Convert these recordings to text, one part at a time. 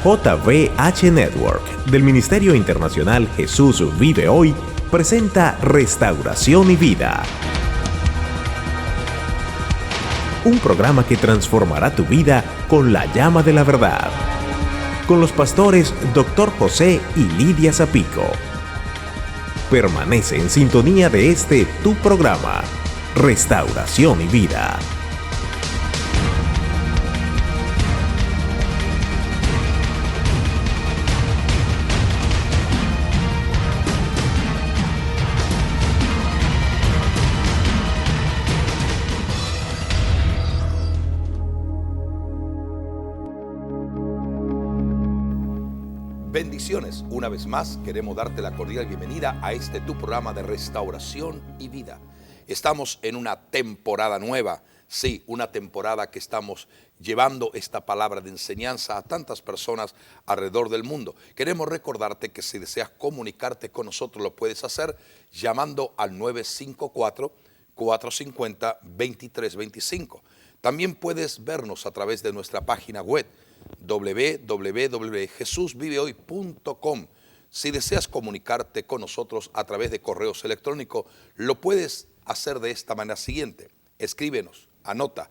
JVH Network del Ministerio Internacional Jesús Vive Hoy presenta Restauración y Vida. Un programa que transformará tu vida con la llama de la verdad. Con los pastores Dr. José y Lidia Zapico. Permanece en sintonía de este tu programa, Restauración y Vida. Bendiciones, una vez más queremos darte la cordial bienvenida a este tu programa de Restauración y Vida. Estamos en una temporada nueva, sí, una temporada que estamos llevando esta palabra de enseñanza a tantas personas alrededor del mundo. Queremos recordarte que si deseas comunicarte con nosotros lo puedes hacer llamando al 954-450-2325. También puedes vernos a través de nuestra página web www.jesusvivehoy.com. Si deseas comunicarte con nosotros a través de correos electrónicos, lo puedes hacer de esta manera siguiente. Escríbenos, anota,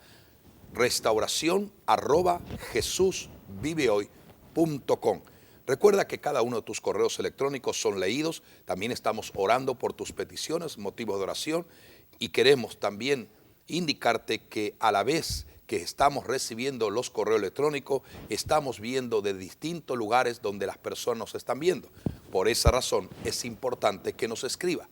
restauración@jesusvivehoy.com. Recuerda que cada uno de tus correos electrónicos son leídos. También estamos orando por tus peticiones, motivos de oración, y queremos también indicarte que a la vez que estamos recibiendo los correos electrónicos, estamos viendo de distintos lugares donde las personas nos están viendo. Por esa razón es importante que nos escriba.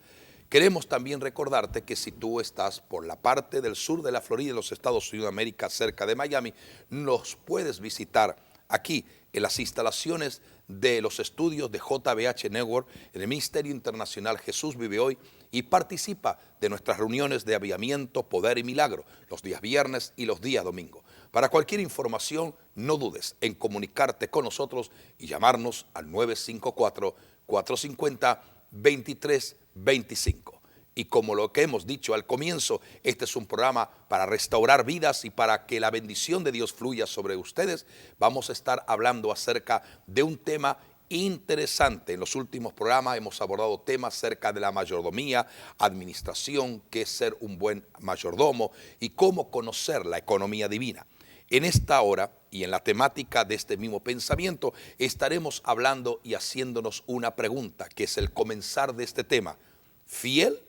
Queremos también recordarte que si tú estás por la parte del sur de la Florida, de los Estados Unidos de América, cerca de Miami, nos puedes visitar aquí en las instalaciones de los estudios de JVH Network, en el Ministerio Internacional Jesús Vive Hoy, y participa de nuestras reuniones de avivamiento, poder y milagro, los días viernes y los días domingo. Para cualquier información, no dudes en comunicarte con nosotros y llamarnos al 954-450-2325. Y como lo que hemos dicho al comienzo, este es un programa para restaurar vidas y para que la bendición de Dios fluya sobre ustedes. Vamos a estar hablando acerca de un tema interesante. En los últimos programas hemos abordado temas acerca de la mayordomía, administración, qué es ser un buen mayordomo y cómo conocer la economía divina. En esta hora y en la temática de este mismo pensamiento estaremos hablando y haciéndonos una pregunta, que es el comenzar de este tema: ¿fiel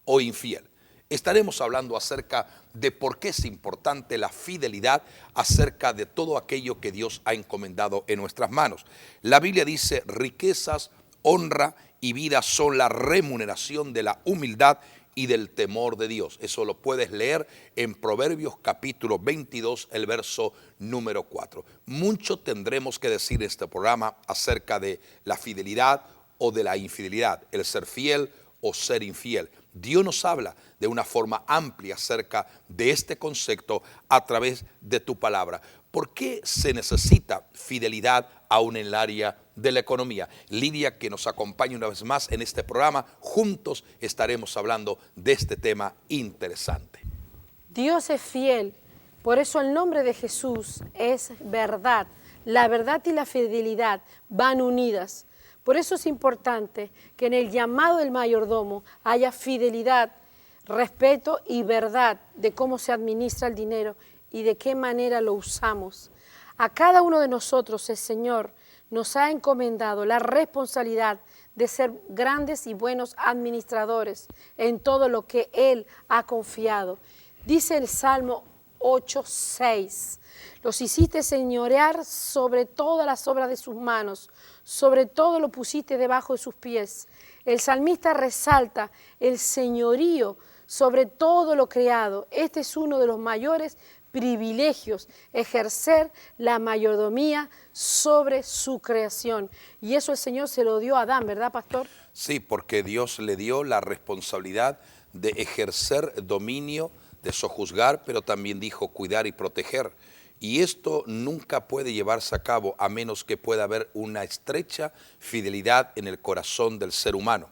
o infiel? Estaremos hablando acerca de por qué es importante la fidelidad, acerca de todo aquello que Dios ha encomendado en nuestras manos. La Biblia dice: riquezas, honra y vida son la remuneración de la humildad y del temor de Dios. Eso lo puedes leer en Proverbios capítulo 22, el verso número 4. Mucho tendremos que decir en este programa acerca de la fidelidad o de la infidelidad, el ser fiel o ser infiel. Dios nos habla de una forma amplia acerca de este concepto a través de tu palabra. ¿Por qué se necesita fidelidad aún en el área de la economía? Lidia, que nos acompaña una vez más en este programa, juntos estaremos hablando de este tema interesante. Dios es fiel, por eso el nombre de Jesús es verdad. La verdad y la fidelidad van unidas. Por eso es importante que en el llamado del mayordomo haya fidelidad, respeto y verdad de cómo se administra el dinero y de qué manera lo usamos. A cada uno de nosotros el Señor nos ha encomendado la responsabilidad de ser grandes y buenos administradores en todo lo que Él ha confiado. Dice el Salmo 8:6, los hiciste señorear sobre todas las obras de sus manos, sobre todo lo pusiste debajo de sus pies. El salmista resalta el señorío sobre todo lo creado. Este es uno de los mayores privilegios, ejercer la mayordomía sobre su creación. Y eso el Señor se lo dio a Adán, ¿verdad, pastor? Sí, porque Dios le dio la responsabilidad de ejercer dominio, de sojuzgar, pero también dijo cuidar y proteger. Y esto nunca puede llevarse a cabo a menos que pueda haber una estrecha fidelidad en el corazón del ser humano.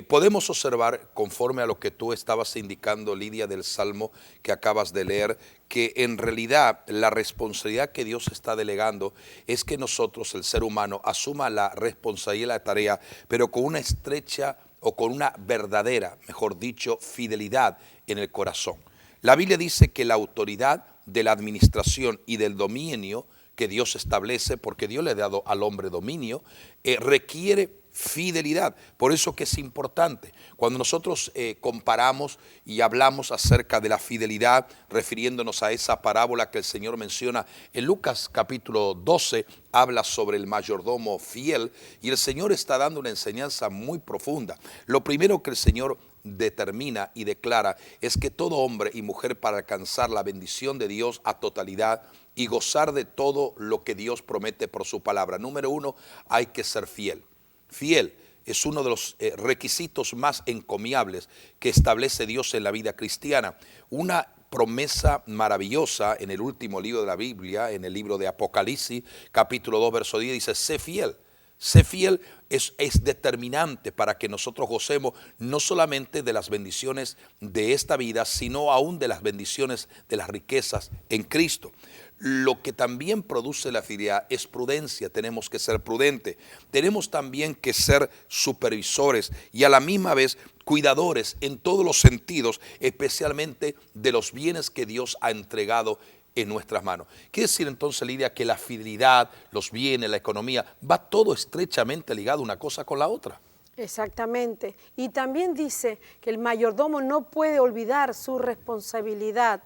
Podemos observar, conforme a lo que tú estabas indicando, Lidia, del Salmo que acabas de leer, que en realidad la responsabilidad que Dios está delegando es que nosotros, el ser humano, asuma la responsabilidad y la tarea, pero con una estrecha o con una verdadera, mejor dicho, fidelidad en el corazón. La Biblia dice que la autoridad de la administración y del dominio que Dios establece, porque Dios le ha dado al hombre dominio, requiere fidelidad. Por eso que es importante. Cuando nosotros comparamos y hablamos acerca de la fidelidad, refiriéndonos a esa parábola que el Señor menciona en Lucas capítulo 12, habla sobre el mayordomo fiel, y el Señor está dando una enseñanza muy profunda. Lo primero que el Señor determina y declara es que todo hombre y mujer, para alcanzar la bendición de Dios a totalidad y gozar de todo lo que Dios promete por su palabra, número uno, hay que ser fiel. Fiel es uno de los requisitos más encomiables que establece Dios en la vida cristiana. Una promesa maravillosa en el último libro de la Biblia, en el libro de Apocalipsis, capítulo 2, verso 10, dice: sé fiel. Sé fiel es determinante para que nosotros gocemos no solamente de las bendiciones de esta vida, sino aún de las bendiciones de las riquezas en Cristo. Lo que también produce la fidelidad es prudencia. Tenemos que ser prudentes. Tenemos también que ser supervisores y a la misma vez cuidadores en todos los sentidos, especialmente de los bienes que Dios ha entregado en nuestras manos. Quiere decir entonces, Lidia, que la fidelidad, los bienes, la economía, va todo estrechamente ligado una cosa con la otra. Exactamente. Y también dice que el mayordomo no puede olvidar su responsabilidad,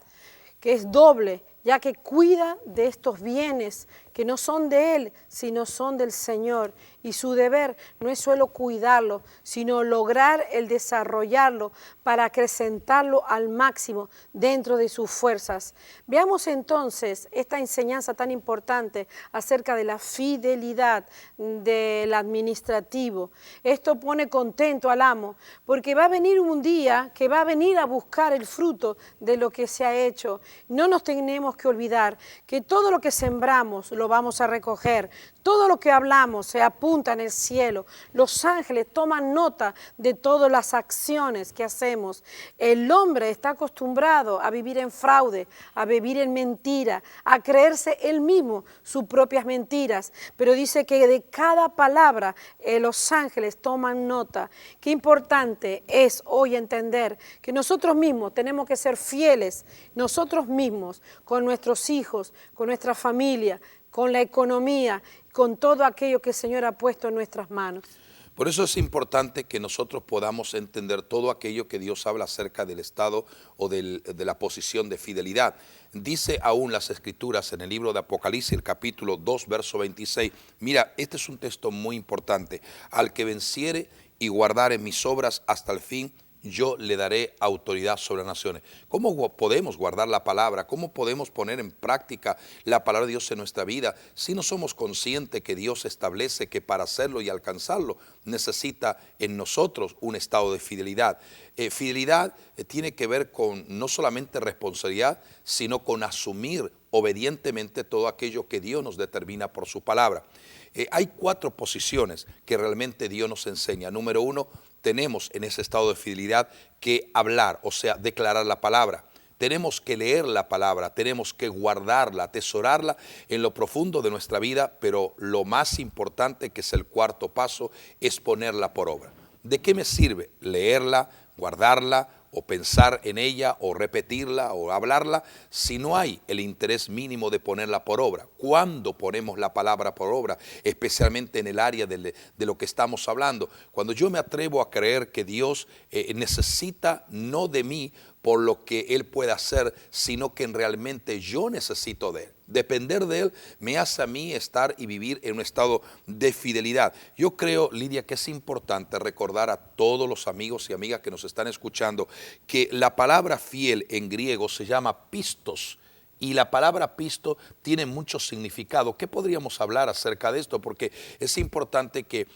que es doble, ya que cuida de estos bienes que no son de él, sino son del Señor. Y su deber no es solo cuidarlo, sino lograr el desarrollarlo para acrecentarlo al máximo dentro de sus fuerzas. Veamos entonces esta enseñanza tan importante acerca de la fidelidad del administrativo. Esto pone contento al amo, porque va a venir un día que va a venir a buscar el fruto de lo que se ha hecho. No nos tenemos que olvidar que todo lo que sembramos lo vamos a recoger. Todo lo que hablamos se apunta en el cielo. Los ángeles toman nota de todas las acciones que hacemos. El hombre está acostumbrado a vivir en fraude, a vivir en mentira, a creerse él mismo sus propias mentiras. Pero dice que de cada palabra los ángeles toman nota. Qué importante es hoy entender que nosotros mismos tenemos que ser fieles, nosotros mismos, con nuestros hijos, con nuestra familia, con la economía, con todo aquello que el Señor ha puesto en nuestras manos. Por eso es importante que nosotros podamos entender todo aquello que Dios habla acerca del estado o de la posición de fidelidad. Dice aún las Escrituras en el libro de Apocalipsis, el capítulo 2, verso 26. Mira, este es un texto muy importante. Al que venciere y guardare mis obras hasta el fin, yo le daré autoridad sobre las naciones. ¿Cómo podemos guardar la palabra? ¿Cómo podemos poner en práctica la palabra de Dios en nuestra vida si no somos conscientes que Dios establece que para hacerlo y alcanzarlo necesita en nosotros un estado de fidelidad? Fidelidad tiene que ver con no solamente responsabilidad, sino con asumir obedientemente todo aquello que Dios nos determina por su palabra. Hay 4 posiciones que realmente Dios nos enseña. Número 1, tenemos en ese estado de fidelidad que hablar, o sea, declarar la palabra. Tenemos que leer la palabra, tenemos que guardarla, atesorarla en lo profundo de nuestra vida, pero lo más importante, que es el 4º paso, es ponerla por obra. ¿De qué me sirve leerla, guardarla, o pensar en ella, o repetirla, o hablarla, si no hay el interés mínimo de ponerla por obra? ¿Cuándo ponemos la palabra por obra? Especialmente en el área de lo que estamos hablando. Cuando yo me atrevo a creer que Dios necesita no de mí por lo que Él puede hacer, sino que realmente yo necesito de Él. Depender de Él me hace a mí estar y vivir en un estado de fidelidad. Yo creo, Lidia, que es importante recordar a todos los amigos y amigas que nos están escuchando que la palabra fiel en griego se llama pistos. Y la palabra pisto tiene mucho significado. ¿Qué podríamos hablar acerca de esto? Porque es importante que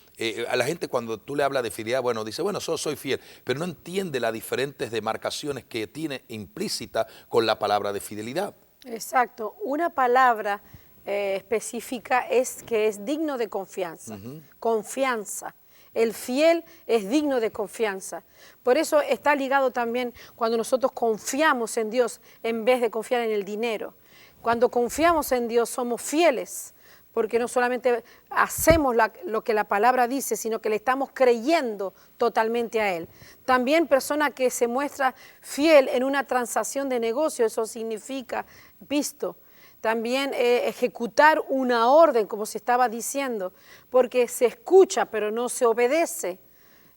a la gente, cuando tú le hablas de fidelidad, bueno, dice, bueno, solo soy fiel, pero no entiende las diferentes demarcaciones que tiene implícita con la palabra de fidelidad. Exacto. Una palabra específica es que es digno de confianza. Confianza. el fiel es digno de confianza. Por eso está ligado también cuando nosotros confiamos en Dios en vez de confiar en el dinero. Cuando confiamos en Dios somos fieles, porque no solamente hacemos lo que la palabra dice, sino que le estamos creyendo totalmente a Él. También persona que se muestra fiel en una transacción de negocio, eso significa visto. También ejecutar una orden, como se estaba diciendo, porque se escucha pero no se obedece.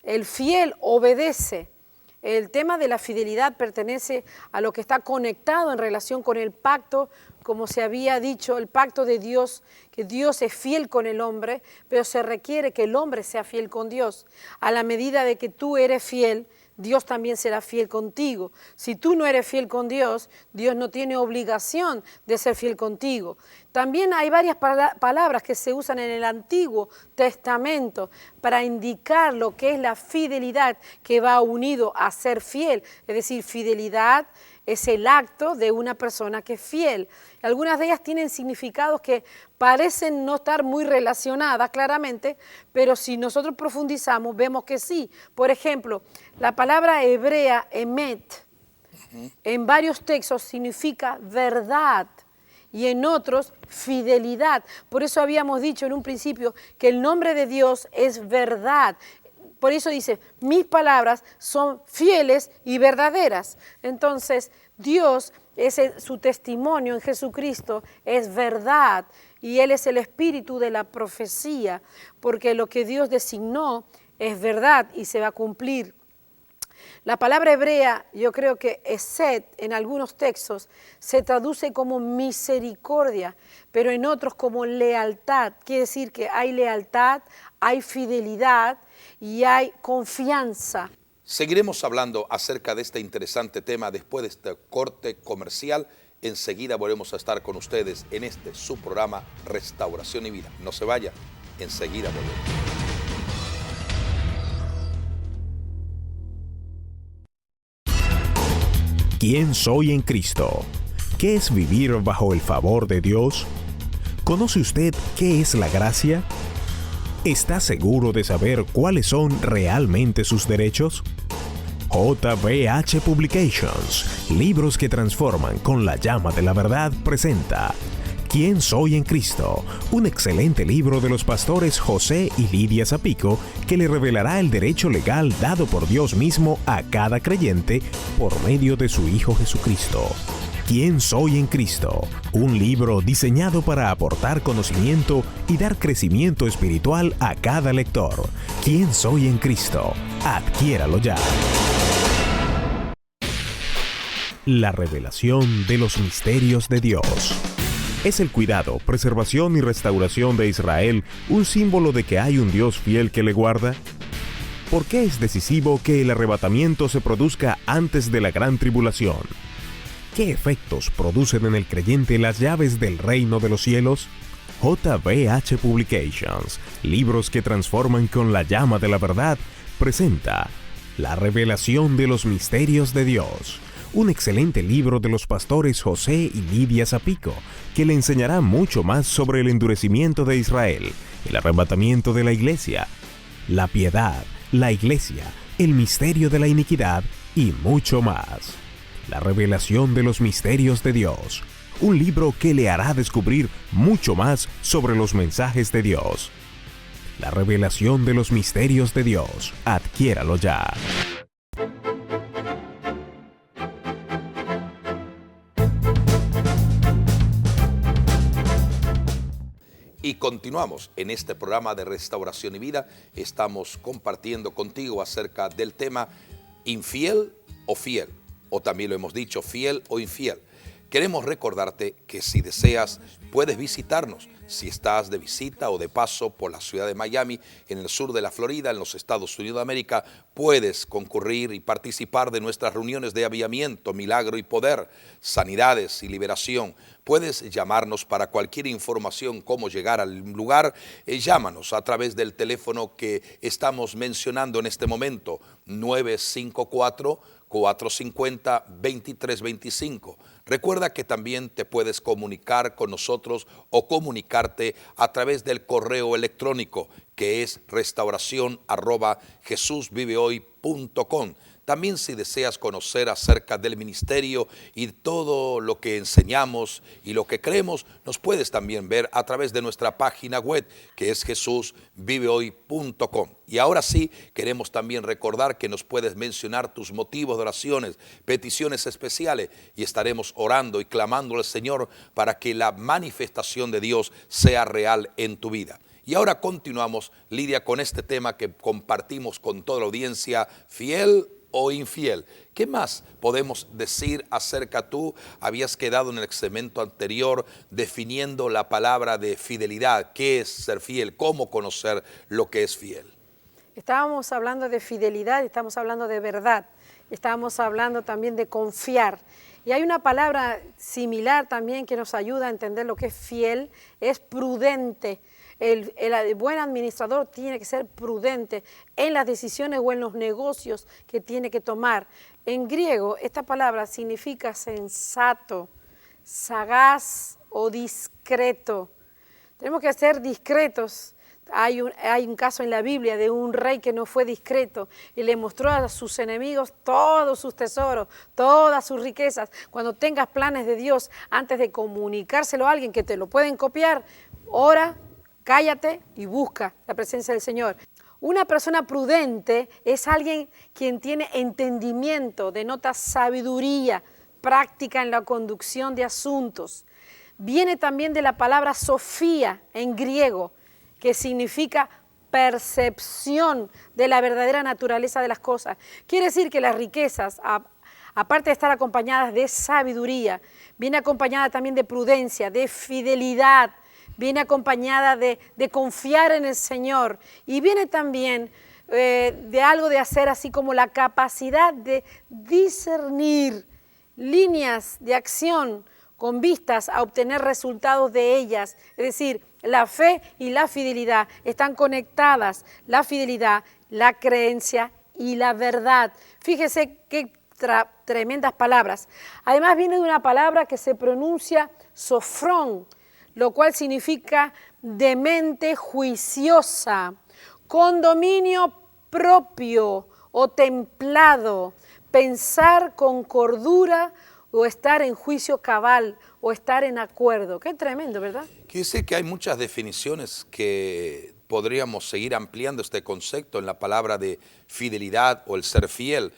El fiel obedece. El tema de la fidelidad pertenece a lo que está conectado en relación con el pacto, como se había dicho, el pacto de Dios, que Dios es fiel con el hombre, pero se requiere que el hombre sea fiel con Dios. A la medida de que tú eres fiel, Dios también será fiel contigo. Si tú no eres fiel con Dios, Dios no tiene obligación de ser fiel contigo. También hay varias palabras que se usan en el Antiguo Testamento para indicar lo que es la fidelidad que va unido a ser fiel. Es decir, fidelidad es el acto de una persona que es fiel. Algunas de ellas tienen significados que parecen no estar muy relacionadas claramente, pero si nosotros profundizamos vemos que sí. Por ejemplo, la palabra hebrea emet en varios textos significa verdad y en otros fidelidad. Por eso habíamos dicho en un principio que el nombre de Dios es verdad. Por eso dice, mis palabras son fieles y verdaderas. Entonces, Dios, su testimonio en Jesucristo es verdad y Él es el espíritu de la profecía, porque lo que Dios designó es verdad y se va a cumplir. La palabra hebrea, yo creo que esed, en algunos textos, se traduce como misericordia, pero en otros como lealtad. Quiere decir que hay lealtad, hay fidelidad y hay confianza. Seguiremos hablando acerca de este interesante tema después de este corte comercial. Enseguida volvemos a estar con ustedes en este su programa Restauración y Vida. No se vaya, enseguida volvemos. ¿Quién soy en Cristo? ¿Qué es vivir bajo el favor de Dios? ¿Conoce usted qué es la gracia? ¿Está seguro de saber cuáles son realmente sus derechos? JBH Publications, libros que transforman con la llama de la verdad, presenta ¿Quién soy en Cristo? Un excelente libro de los pastores José y Lidia Zapico que le revelará el derecho legal dado por Dios mismo a cada creyente por medio de su Hijo Jesucristo. ¿Quién soy en Cristo? Un libro diseñado para aportar conocimiento y dar crecimiento espiritual a cada lector. ¿Quién soy en Cristo? Adquiéralo ya. La revelación de los misterios de Dios. ¿Es el cuidado, preservación y restauración de Israel un símbolo de que hay un Dios fiel que le guarda? ¿Por qué es decisivo que el arrebatamiento se produzca antes de la gran tribulación? ¿Qué efectos producen en el creyente las llaves del reino de los cielos? JBH Publications, libros que transforman con la llama de la verdad, presenta La revelación de los misterios de Dios. Un excelente libro de los pastores José y Lidia Zapico, que le enseñará mucho más sobre el endurecimiento de Israel, el arrebatamiento de la iglesia, la piedad, la iglesia, el misterio de la iniquidad y mucho más. La revelación de los misterios de Dios, un libro que le hará descubrir mucho más sobre los mensajes de Dios. La revelación de los misterios de Dios, adquiéralo ya. Y continuamos en este programa de Restauración y Vida. Estamos compartiendo contigo acerca del tema infiel o fiel, o también lo hemos dicho, fiel o infiel. Queremos recordarte que si deseas, puedes visitarnos. Si estás de visita o de paso por la ciudad de Miami, en el sur de la Florida, en los Estados Unidos de América, puedes concurrir y participar de nuestras reuniones de avivamiento, milagro y poder, sanidades y liberación. Puedes llamarnos para cualquier información, cómo llegar al lugar. Llámanos a través del teléfono que estamos mencionando en este momento, 954-450-2325. Recuerda que también te puedes comunicar con nosotros nosotros o comunicarte a través del correo electrónico que es restauración@jesusvivehoy.com. También si deseas conocer acerca del ministerio y todo lo que enseñamos y lo que creemos, nos puedes también ver a través de nuestra página web que es jesusvivehoy.com. Y ahora sí, queremos también recordar que nos puedes mencionar tus motivos de oraciones, peticiones especiales y estaremos orando y clamando al Señor para que la manifestación de Dios sea real en tu vida. Y ahora continuamos, Lidia, con este tema que compartimos con toda la audiencia, fiel o infiel. ¿Qué más podemos decir acerca? Tú habías quedado en el segmento anterior definiendo la palabra de fidelidad. ¿Qué es ser fiel? ¿Cómo conocer lo que es fiel? Estábamos hablando de fidelidad, estamos hablando de verdad, estábamos hablando también de confiar. Y hay una palabra similar también que nos ayuda a entender lo que es fiel, es prudente. El buen administrador tiene que ser prudente en las decisiones o en los negocios que tiene que tomar. En griego, esta palabra significa sensato, sagaz o discreto. Tenemos que ser discretos. Hay un caso en la Biblia de un rey que no fue discreto y le mostró a sus enemigos todos sus tesoros, todas sus riquezas. Cuando tengas planes de Dios, antes de comunicárselo a alguien que te lo pueden copiar, ora, cállate y busca la presencia del Señor. Una persona prudente es alguien quien tiene entendimiento, denota sabiduría, práctica en la conducción de asuntos. Viene también de la palabra sofía en griego, que significa percepción de la verdadera naturaleza de las cosas. Quiere decir que las riquezas, aparte de estar acompañadas de sabiduría, viene acompañada también de prudencia, de fidelidad, viene acompañada de confiar en el Señor y viene también de algo de hacer así como la capacidad de discernir líneas de acción con vistas a obtener resultados de ellas. Es decir, la fe y la fidelidad están conectadas, la fidelidad, la creencia y la verdad. Fíjese qué tremendas palabras. Además viene de una palabra que se pronuncia sofrón, lo cual significa de mente juiciosa, con dominio propio o templado, pensar con cordura o estar en juicio cabal o estar en acuerdo. Qué tremendo, ¿verdad? Quiere decir que hay muchas definiciones que podríamos seguir ampliando este concepto en la palabra de fidelidad o el ser fiel.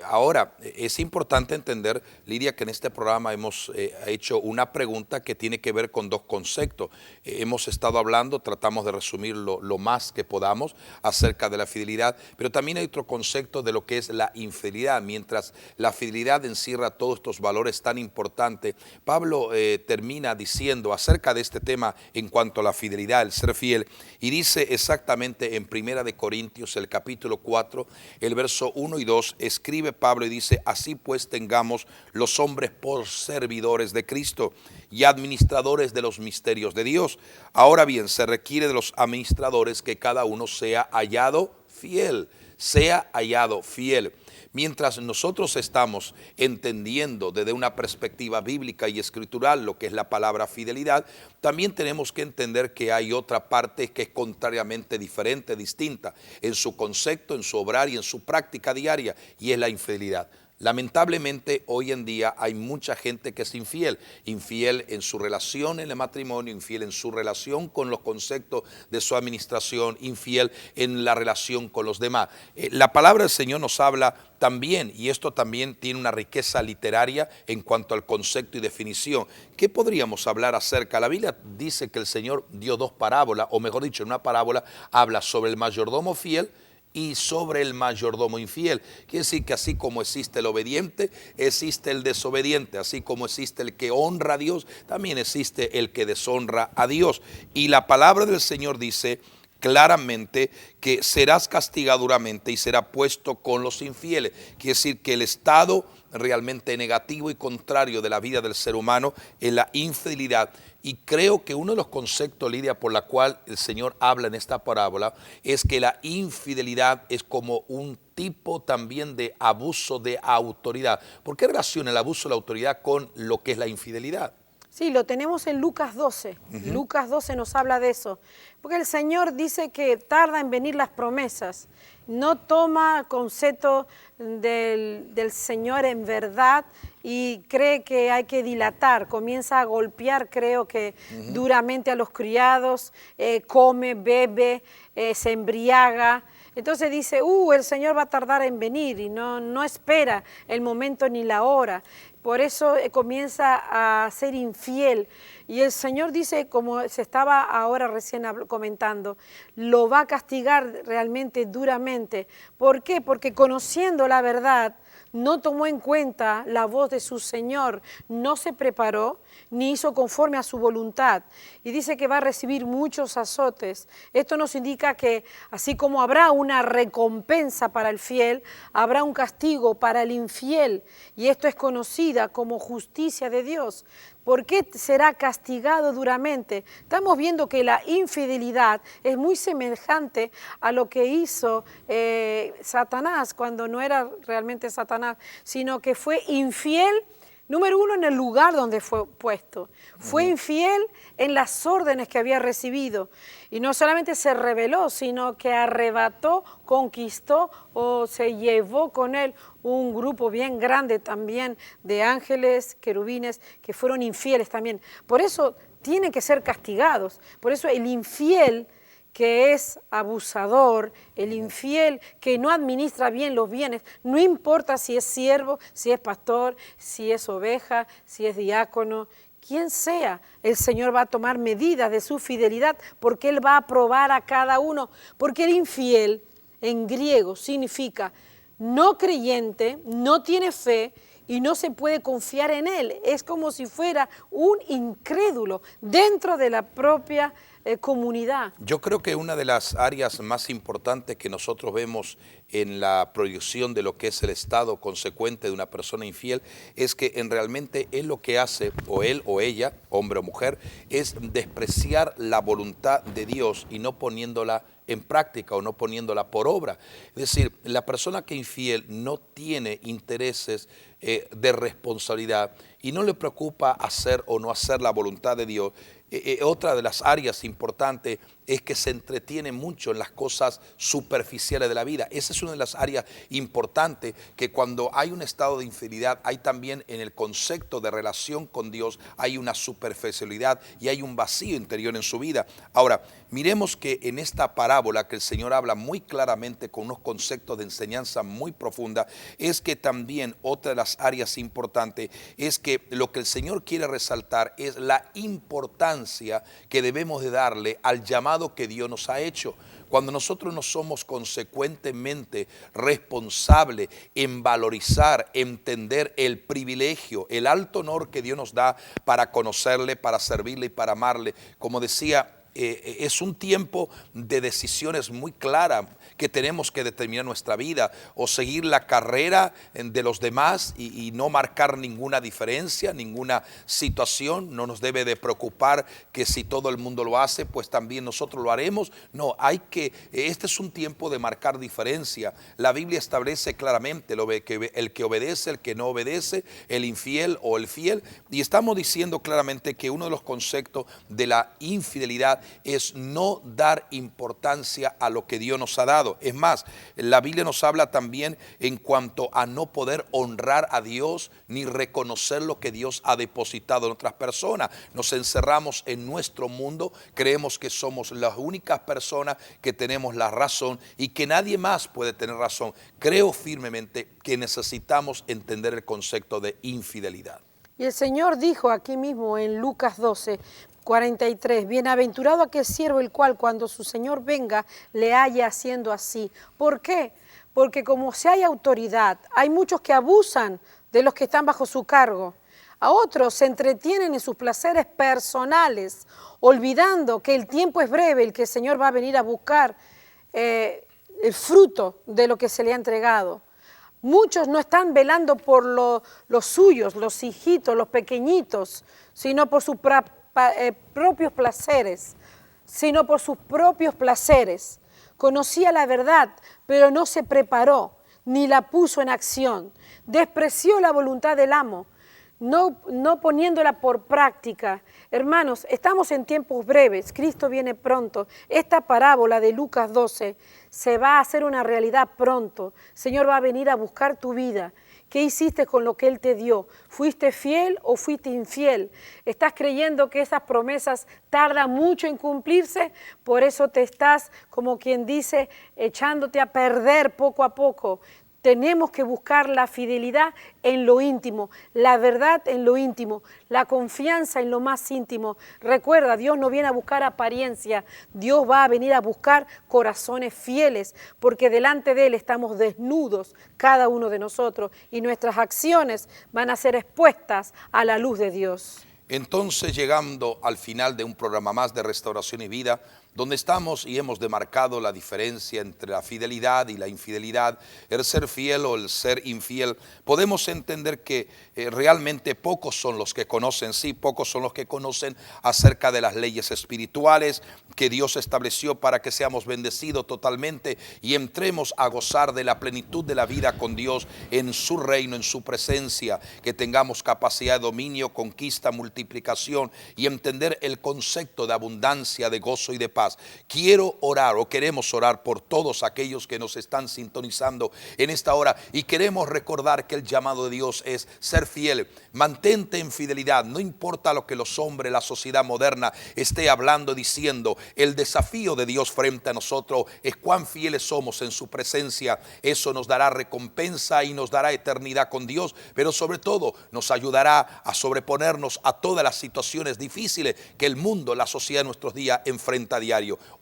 Ahora, es importante entender, Lidia, que en este programa hemos hecho una pregunta que tiene que ver con dos conceptos. Hemos estado hablando, tratamos de resumirlo lo más que podamos acerca de la fidelidad, pero también hay otro concepto de lo que es la infidelidad. Mientras la fidelidad encierra todos estos valores tan importantes, Pablo termina diciendo acerca de este tema en cuanto a la fidelidad, el ser fiel, y dice exactamente en 1 de Corintios, el capítulo 4, el verso 1 y 2, escribe Pablo y dice: así pues tengamos los hombres por servidores de Cristo y administradores de los misterios de Dios. Ahora bien, se requiere de los administradores que cada uno sea hallado fiel, sea hallado fiel. Mientras nosotros estamos entendiendo desde una perspectiva bíblica y escritural lo que es la palabra fidelidad, también tenemos que entender que hay otra parte que es contrariamente diferente, distinta en su concepto, en su obrar y en su práctica diaria, y es la infidelidad. Lamentablemente hoy en día hay mucha gente que es infiel en su relación en el matrimonio, infiel en su relación con los conceptos de su administración, infiel en la relación con los demás. La palabra del Señor nos habla también, y esto también tiene una riqueza literaria en cuanto al concepto y definición. ¿Qué podríamos hablar acerca? La Biblia dice que el Señor dio dos parábolas, o mejor dicho, en una parábola habla sobre el mayordomo fiel y sobre el mayordomo infiel. Quiere decir que así como existe el obediente, existe el desobediente. Así como existe el que honra a Dios, también existe el que deshonra a Dios. Y la palabra del Señor dice claramente que serás castigado duramente y será puesto con los infieles. Quiere decir que el estado realmente negativo y contrario de la vida del ser humano es la infidelidad. Y creo que uno de los conceptos, Lidia, por la cual el Señor habla en esta parábola es que la infidelidad es como un tipo también de abuso de autoridad. ¿Por qué relaciona el abuso de la autoridad con lo que es la infidelidad? Sí, lo tenemos en Lucas 12. Lucas 12 nos habla de eso. Porque el Señor dice que tarda en venir las promesas. No toma concepto del Señor en verdad y cree que hay que dilatar. Comienza a golpear, creo que duramente a los criados, come, bebe, se embriaga. Entonces dice, el Señor va a tardar en venir y no espera el momento ni la hora. Por eso comienza a ser infiel. Y el Señor dice, como se estaba ahora recién comentando, lo va a castigar realmente duramente. ¿Por qué? Porque conociendo la verdad, no tomó en cuenta la voz de su Señor, no se preparó, ni hizo conforme a su voluntad. Y dice que va a recibir muchos azotes. Esto nos indica que así como habrá una recompensa para el fiel, habrá un castigo para el infiel. Y esto es conocida como justicia de Dios. ¿Por qué será castigado duramente? Estamos viendo que la infidelidad es muy semejante a lo que hizo Satanás, cuando no era realmente Satanás, sino que fue infiel. Número uno, en el lugar donde fue puesto. Fue infiel en las órdenes que había recibido. Y no solamente se rebeló, sino que arrebató, conquistó o se llevó con él un grupo bien grande también de ángeles, querubines, que fueron infieles también. Por eso tienen que ser castigados. Por eso el infiel que es abusador, el infiel que no administra bien los bienes, no importa si es siervo, si es pastor, si es oveja, si es diácono, quien sea, el Señor va a tomar medidas de su fidelidad porque Él va a probar a cada uno, porque el infiel en griego significa no creyente, no tiene fe y no se puede confiar en Él, es como si fuera un incrédulo dentro de la propia comunidad. Yo creo que una de las áreas más importantes que nosotros vemos en la proyección de lo que es el estado consecuente de una persona infiel es que realmente él lo que hace, o él o ella, hombre o mujer, es despreciar la voluntad de Dios y no poniéndola en práctica o no poniéndola por obra. Es decir, la persona que es infiel no tiene intereses de responsabilidad y no le preocupa hacer o no hacer la voluntad de Dios. Otra de las áreas importantes es que se entretiene mucho en las cosas superficiales de la vida. Esa es una de las áreas importantes, que cuando hay un estado de infidelidad, hay también en el concepto de relación con Dios, hay una superficialidad y hay un vacío interior en su vida. Ahora, miremos que en esta parábola que el Señor habla muy claramente con unos conceptos de enseñanza muy profunda, es que también otra de las áreas importantes es que lo que el Señor quiere resaltar es la importancia que debemos de darle al llamado que Dios nos ha hecho. Cuando nosotros no somos consecuentemente responsables en valorizar, entender el privilegio, el alto honor que Dios nos da para conocerle, para servirle y para amarle, como decía, es un tiempo de decisiones muy claras que tenemos que determinar nuestra vida, o seguir la carrera de los demás y no marcar ninguna diferencia, ninguna situación. No nos debe de preocupar que si todo el mundo lo hace, pues también nosotros lo haremos. No, este es un tiempo de marcar diferencia. La Biblia establece claramente el que obedece, el que no obedece, el infiel o el fiel, y estamos diciendo claramente que uno de los conceptos de la infidelidad es no dar importancia a lo que Dios nos ha dado. Es más, la Biblia nos habla también en cuanto a no poder honrar a Dios ni reconocer lo que Dios ha depositado en otras personas. Nos encerramos en nuestro mundo, creemos que somos las únicas personas que tenemos la razón y que nadie más puede tener razón. Creo firmemente que necesitamos entender el concepto de infidelidad. Y el Señor dijo aquí mismo en Lucas 12, 43, bienaventurado aquel siervo el cual cuando su Señor venga le haya haciendo así. ¿Por qué? Porque como si hay autoridad, hay muchos que abusan de los que están bajo su cargo. A otros se entretienen en sus placeres personales, olvidando que el tiempo es breve, el que el Señor va a venir a buscar el fruto de lo que se le ha entregado. Muchos no están velando por los suyos, los hijitos, los pequeñitos, sino por sus propios placeres, Conocía la verdad, pero no se preparó, ni la puso en acción. Despreció la voluntad del amo. no poniéndola por práctica. Hermanos, estamos en tiempos breves, Cristo viene pronto. Esta parábola de Lucas 12 se va a hacer una realidad pronto. El Señor va a venir a buscar tu vida. ¿Qué hiciste con lo que Él te dio? ¿Fuiste fiel o fuiste infiel? ¿Estás creyendo que esas promesas tardan mucho en cumplirse? Por eso te estás, como quien dice, echándote a perder poco a poco. Tenemos que buscar la fidelidad en lo íntimo, la verdad en lo íntimo, la confianza en lo más íntimo. Recuerda, Dios no viene a buscar apariencia, Dios va a venir a buscar corazones fieles, porque delante de Él estamos desnudos, cada uno de nosotros, y nuestras acciones van a ser expuestas a la luz de Dios. Entonces, llegando al final de un programa más de Restauración y Vida, donde estamos y hemos demarcado la diferencia entre la fidelidad y la infidelidad, el ser fiel o el ser infiel, podemos entender que realmente pocos son los que conocen, sí, pocos son los que conocen acerca de las leyes espirituales que Dios estableció para que seamos bendecidos totalmente y entremos a gozar de la plenitud de la vida con Dios en su reino, en su presencia, que tengamos capacidad de dominio, conquista, multiplicación y entender el concepto de abundancia, de gozo y de paz. Quiero orar o queremos orar por todos aquellos que nos están sintonizando en esta hora y queremos recordar que el llamado de Dios es ser fiel. Mantente en fidelidad, no importa lo que los hombres, la sociedad moderna esté hablando, diciendo. El desafío de Dios frente a nosotros es cuán fieles somos en su presencia. Eso nos dará recompensa y nos dará eternidad con Dios, pero sobre todo nos ayudará a sobreponernos a todas las situaciones difíciles que el mundo, la sociedad de nuestros días enfrenta a diario.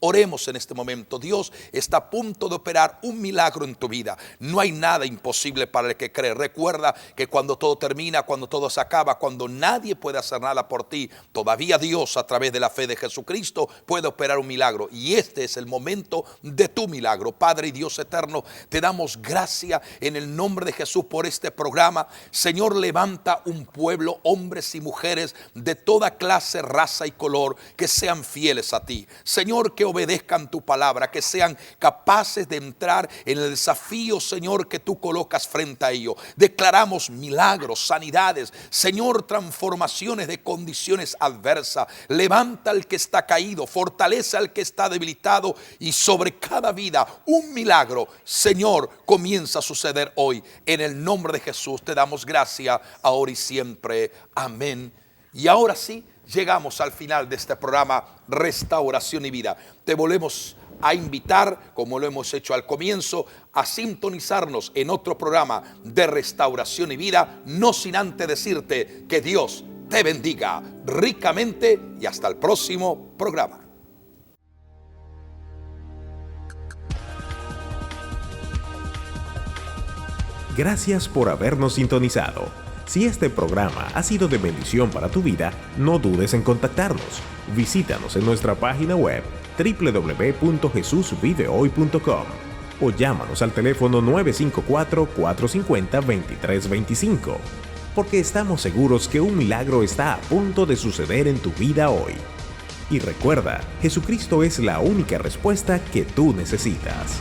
Oremos en este momento. Dios está a punto de operar un milagro en tu vida. No hay nada imposible para el que cree. Recuerda que cuando todo termina, cuando todo se acaba, cuando nadie puede hacer nada por ti, todavía Dios, a través de la fe de Jesucristo, puede operar un milagro. Y este es el momento de tu milagro. Padre y Dios eterno, te damos gracias en el nombre de Jesús por este programa. Señor, levanta un pueblo, hombres y mujeres de toda clase, raza y color, que sean fieles a ti. Señor, que obedezcan tu palabra, que sean capaces de entrar en el desafío, Señor, que tú colocas frente a ellos. Declaramos milagros, sanidades, Señor, transformaciones de condiciones adversas. Levanta al que está caído, fortalece al que está debilitado y sobre cada vida un milagro, Señor, comienza a suceder hoy. En el nombre de Jesús te damos gracias ahora y siempre. Amén. Y ahora sí, llegamos al final de este programa Restauración y Vida. Te volvemos a invitar, como lo hemos hecho al comienzo, a sintonizarnos en otro programa de Restauración y Vida, no sin antes decirte que Dios te bendiga ricamente y hasta el próximo programa. Gracias por habernos sintonizado. Si este programa ha sido de bendición para tu vida, no dudes en contactarnos. Visítanos en nuestra página web www.jesusvivehoy.com o llámanos al teléfono 954-450-2325, porque estamos seguros que un milagro está a punto de suceder en tu vida hoy. Y recuerda, Jesucristo es la única respuesta que tú necesitas.